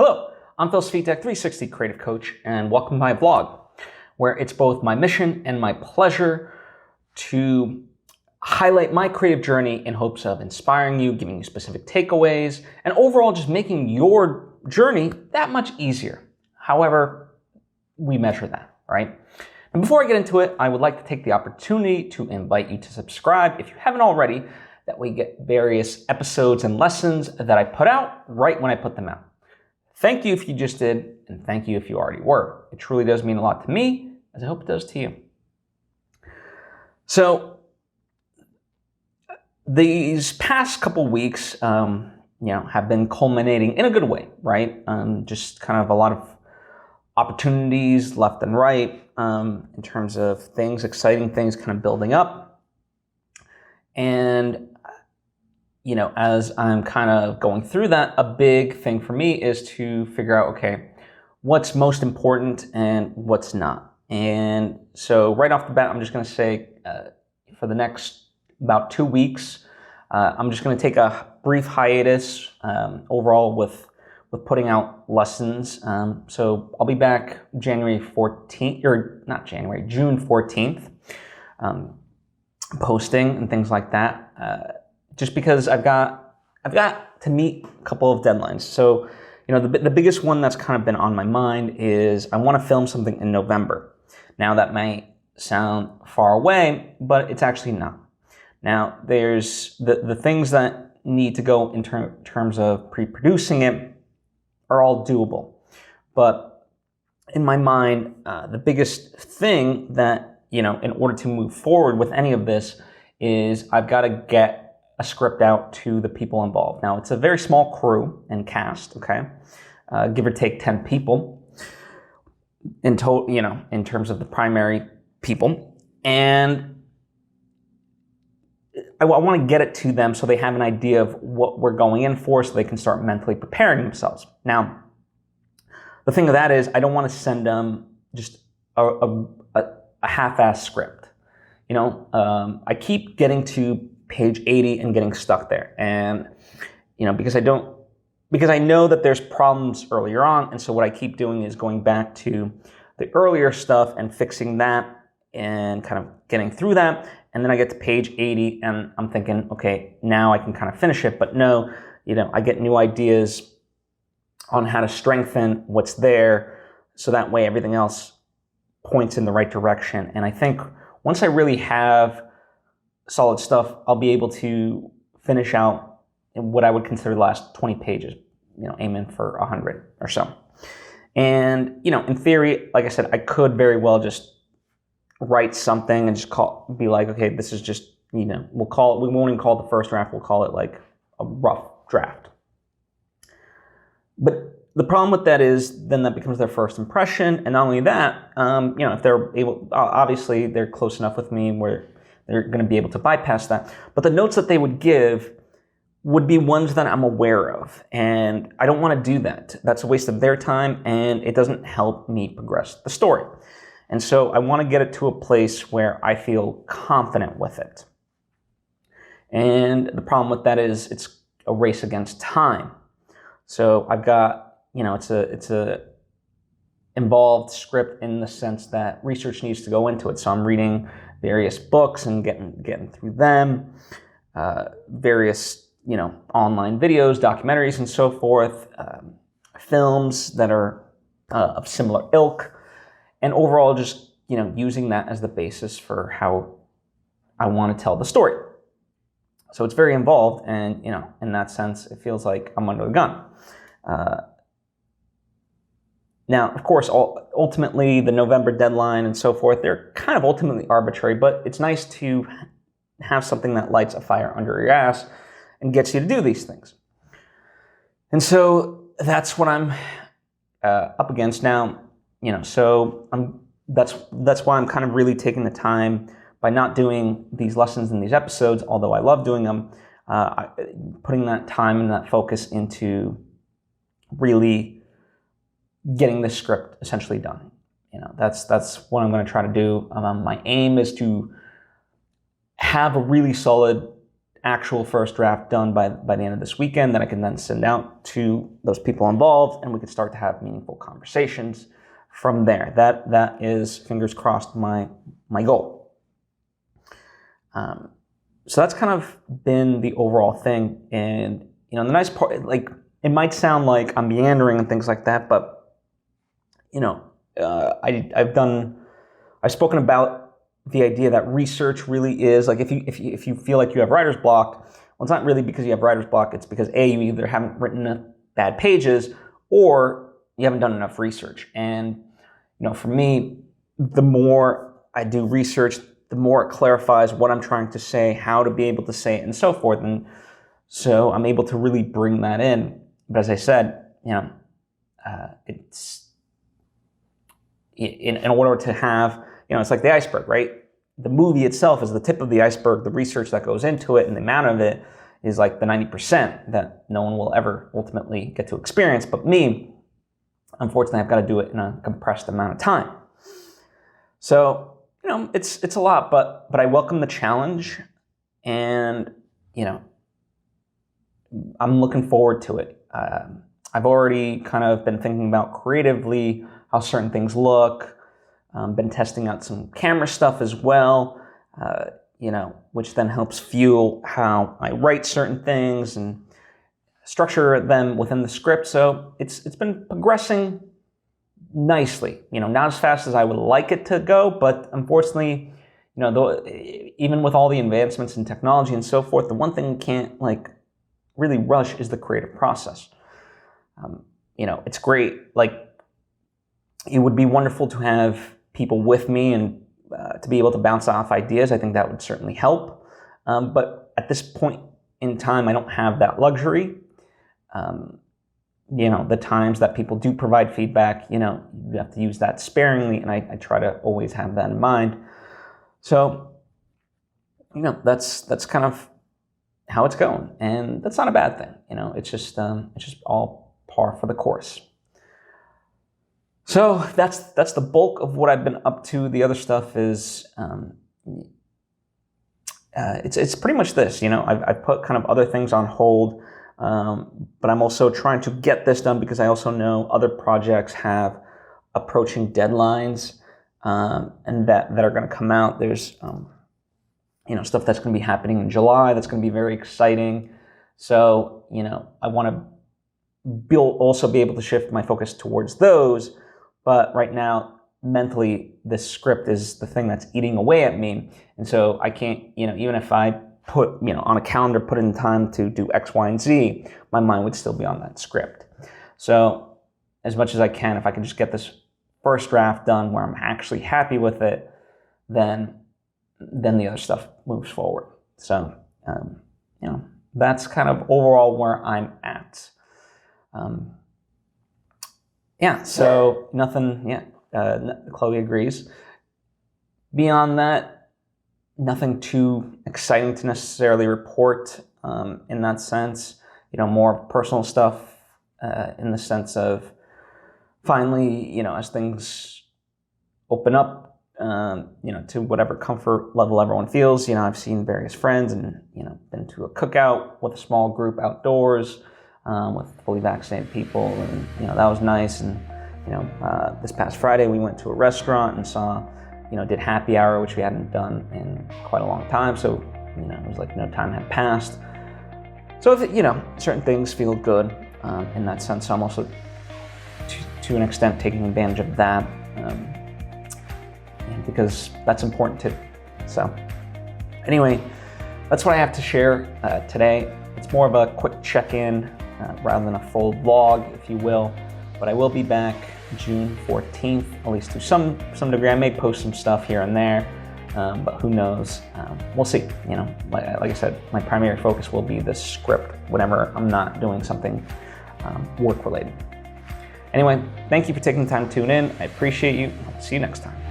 Hello, I'm Svitek, 360 Creative Coach, and welcome to my vlog, where it's both my mission and my pleasure to highlight my creative journey in hopes of inspiring you, giving you specific takeaways, and overall just making your journey that much easier. However, we measure that, right? And before I get into it, I would like to take the opportunity to invite you to subscribe if you haven't already. That way you get various episodes and lessons that I put out right when I put them out. Thank you if you just did, and thank you if you already were. It truly does mean a lot to me, as I hope it does to you. So, these past couple weeks, have been culminating in a good way, right? Just kind of a lot of opportunities left and right in terms of things, exciting things kind of building up. And as I'm kind of going through that, a big thing for me is to figure out, okay, what's most important and what's not. And so right off the bat, I'm just going to say for the next about 2 weeks, I'm just going to take a brief hiatus overall with putting out lessons. So I'll be back June 14th, posting and things like that. Just because I've got to meet a couple of deadlines. So, the biggest one that's kind of been on my mind is I want to film something in November. Now that might sound far away, but it's actually not. Now there's the things that need to go in terms of pre-producing it are all doable. But in my mind, the biggest thing that, in order to move forward with any of this is I've got to get a script out to the people involved. Now, it's a very small crew and cast, okay? Give or take 10 people in total, in terms of the primary people. And I want to get it to them so they have an idea of what we're going in for so they can start mentally preparing themselves. Now, the thing of that is I don't want to send them just a half-assed script. I keep getting to page 80 and getting stuck there. And, because I know that there's problems earlier on. And so what I keep doing is going back to the earlier stuff and fixing that and kind of getting through that. And then I get to page 80 and I'm thinking, okay, now I can kind of finish it. But no, I get new ideas on how to strengthen what's there. So that way everything else points in the right direction. And I think once I really have solid stuff, I'll be able to finish out what I would consider the last 20 pages, aiming for 100 or so. And, in theory, like I said, I could very well just write something and just be like, okay, this is just, we won't even call it the first draft, we'll call it like a rough draft. But the problem with that is then that becomes their first impression. And not only that, if they're able, obviously they're close enough with me where they're going to be able to bypass that. But the notes that they would give would be ones that I'm aware of. And I don't want to do that. That's a waste of their time, and it doesn't help me progress the story. And so I want to get it to a place where I feel confident with it. And the problem with that is it's a race against time. So I've got, it's a involved script in the sense that research needs to go into it. So I'm reading various books and getting through them, various, online videos, documentaries and so forth, films that are of similar ilk, and overall just, using that as the basis for how I want to tell the story. So it's very involved, and, in that sense, it feels like I'm under the gun. Now, of course, ultimately, the November deadline and so forth, they're kind of ultimately arbitrary, but it's nice to have something that lights a fire under your ass and gets you to do these things. And so that's what I'm up against now, so that's why I'm kind of really taking the time by not doing these lessons in these episodes, although I love doing them, putting that time and that focus into really getting the script essentially done. That's what I'm going to try to do. My aim is to have a really solid actual first draft done by the end of this weekend that I can then send out to those people involved, and we can start to have meaningful conversations from there. That is, fingers crossed, my goal. So that's kind of been the overall thing. And the nice part, like, it might sound like I'm meandering and things like that, but I've spoken about the idea that research really is, like, if you feel like you have writer's block, well, it's not really because you have writer's block. It's because A, you either haven't written enough bad pages, or you haven't done enough research. And for me, the more I do research, the more it clarifies what I'm trying to say, how to be able to say it, and so forth. And so I'm able to really bring that in. But as I said, it's in order to have, it's like the iceberg, right? The movie itself is the tip of the iceberg. The research that goes into it and the amount of it is like the 90% that no one will ever ultimately get to experience. But me, unfortunately, I've got to do it in a compressed amount of time. So, it's a lot, but I welcome the challenge, and, I'm looking forward to it. I've already kind of been thinking about creatively how certain things look. Been testing out some camera stuff as well, which then helps fuel how I write certain things and structure them within the script. So it's been progressing nicely. Not as fast as I would like it to go, but unfortunately, even with all the advancements in technology and so forth, the one thing you can't really rush is the creative process. It's great. It would be wonderful to have people with me and to be able to bounce off ideas. I think that would certainly help. But at this point in time, I don't have that luxury. The times that people do provide feedback, you have to use that sparingly, and I try to always have that in mind. So, that's kind of how it's going, and that's not a bad thing. It's just all par for the course. So that's the bulk of what I've been up to. The other stuff is it's pretty much this. I've put kind of other things on hold, but I'm also trying to get this done because I also know other projects have approaching deadlines, and that are going to come out. There's stuff that's going to be happening in July that's going to be very exciting. So I want to also be able to shift my focus towards those. But right now, mentally, this script is the thing that's eating away at me. And so I can't, even if I put, on a calendar, put in time to do X, Y, and Z, my mind would still be on that script. So as much as I can, if I can just get this first draft done where I'm actually happy with it, then the other stuff moves forward. So, that's kind of overall where I'm at. So nothing, Chloe agrees. Beyond that, nothing too exciting to necessarily report in that sense. More personal stuff in the sense of finally, as things open up, to whatever comfort level everyone feels. I've seen various friends and, been to a cookout with a small group outdoors, with fully vaccinated people, and that was nice. And this past Friday we went to a restaurant and saw, did happy hour, which we hadn't done in quite a long time. So it was like no time had passed. So certain things feel good in that sense. So I'm also to an extent taking advantage of that because that's important too. So anyway, that's what I have to share today. It's more of a quick check-in rather than a full vlog, if you will. But I will be back June 14th, at least to some degree. I may post some stuff here and there, but who knows? We'll see. Like I said, my primary focus will be the script whenever I'm not doing something work-related. Anyway, thank you for taking the time to tune in. I appreciate you. I'll see you next time.